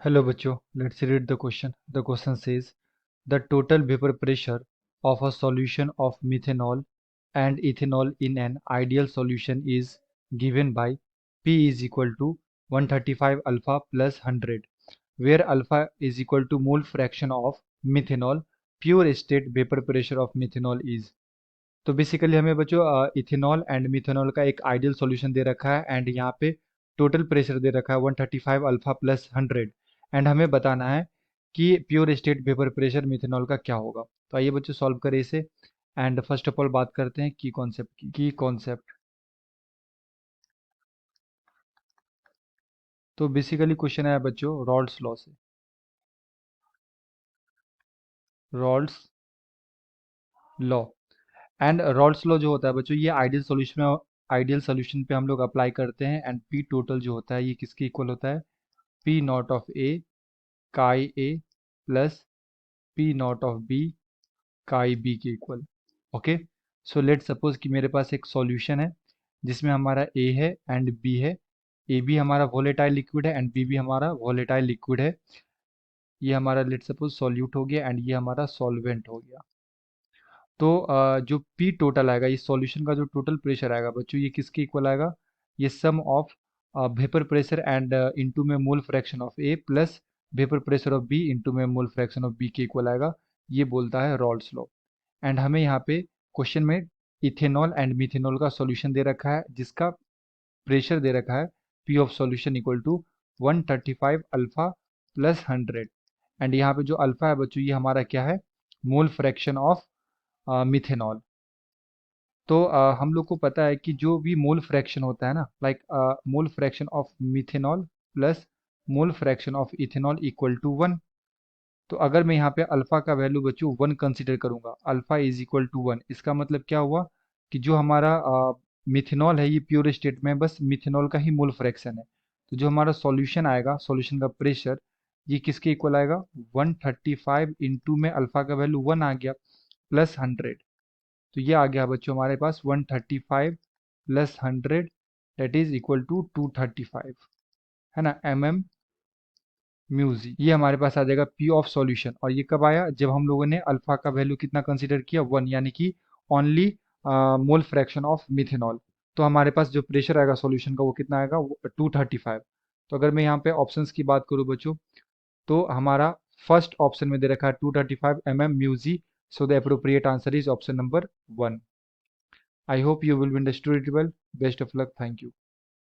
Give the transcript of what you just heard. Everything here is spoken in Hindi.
Hello बच्चों, let's read the question. The question says the total vapor pressure of a solution of methanol and ethanol in an ideal solution is given by P is equal to 135 alpha plus 100, where alpha is equal to mole fraction of methanol. Pure state vapor pressure of methanol is. तो बेसिकली हमें बच्चों इथेनॉल एंड मिथेनॉल का एक आइडियल सॉल्यूशन दे रखा है एंड यहाँ पे टोटल प्रेशर दे रखा है 135 अल्फा प्लस 100 एंड हमें बताना है कि pure state vapour pressure methanol का क्या होगा। तो आइए बच्चों सॉल्व करें इसे। एंड फर्स्ट ऑफ ऑल बात करते हैं की कॉन्सेप्ट की कॉन्सेप्ट। तो बेसिकली क्वेश्चन है बच्चों रॉल्स लॉ से। Rawls law and Rawls law जो होता है बच्चों ये आइडियल सॉल्यूशन पे हम लोग अप्लाई करते हैं एंड पी टोटल जो होता है ये किसके इक्वल होता है, P not of A chi A plus P not of B chi B के equal. Okay, so let suppose कि मेरे पास एक सॉल्यूशन है जिसमें हमारा ए है एंड बी है। ए भी हमारा वोलेटाइल लिक्विड है एंड बी भी हमारा वोलेटाइल लिक्विड है। ये हमारा लेट सपोज सॉल्यूट हो गया एंड ये हमारा सॉल्वेंट हो गया। तो जो पी टोटल आएगा इस सॉल्यूशन का जो टोटल प्रेशर आएगा बच्चों ये किसके इक्वल आएगा, ये sum of vapour pressure and into में mole fraction of A plus vapour pressure of B into में मोल फ्रैक्शन ऑफ बी के इक्वल आएगा। ये बोलता है रॉल्स लॉ। एंड हमें यहाँ पे क्वेश्चन में इथेनॉल एंड मिथेनॉल का सॉल्यूशन दे रखा है जिसका प्रेशर दे रखा है P of solution equal to 135 alpha plus 100 and यहाँ पे जो अल्फा है बच्चों ये हमारा क्या है, मोल फ्रैक्शन ऑफ मिथेनॉल। तो हम लोग को पता है कि जो भी मोल फ्रैक्शन होता है ना, like mole fraction of methanol plus mole fraction of ethanol equal to 1। तो अगर मैं यहाँ पे अल्फा का वैल्यू बच्चों 1 कंसीडर करूंगा, अल्फा इज इक्वल टू 1, इसका मतलब क्या हुआ कि जो हमारा मिथेनॉल है ये प्योर स्टेट में बस मिथेनॉल का ही मोल फ्रैक्शन है। तो जो हमारा सॉल्यूशन आएगा, सॉल्यूशन का प्रेशर ये किसके इक्वल आएगा, 135 इंटू में अल्फा का वैल्यू 1 आ गया प्लस 100। तो ये आ गया बच्चों हमारे पास 135 plus 100 that is equal to 235, है ना, म्यूजी। ये हमारे पास आ जाएगा पी ऑफ सॉल्यूशन। और ये कब आया, जब हम लोगों ने अल्फा का वैल्यू कितना कंसीडर किया, 1, यानी कि only mole fraction of methanol. तो हमारे पास जो प्रेशर आएगा सॉल्यूशन का वो कितना आएगा, 235। तो अगर मैं यहाँ पे ऑप्शंस की बात करूँ बच्चों तो हमारा फर्स्ट ऑप्शन में दे रखा है 235 mu G. So the appropriate answer is option number 1। I hope you will understood it well. Best of luck. Thank you.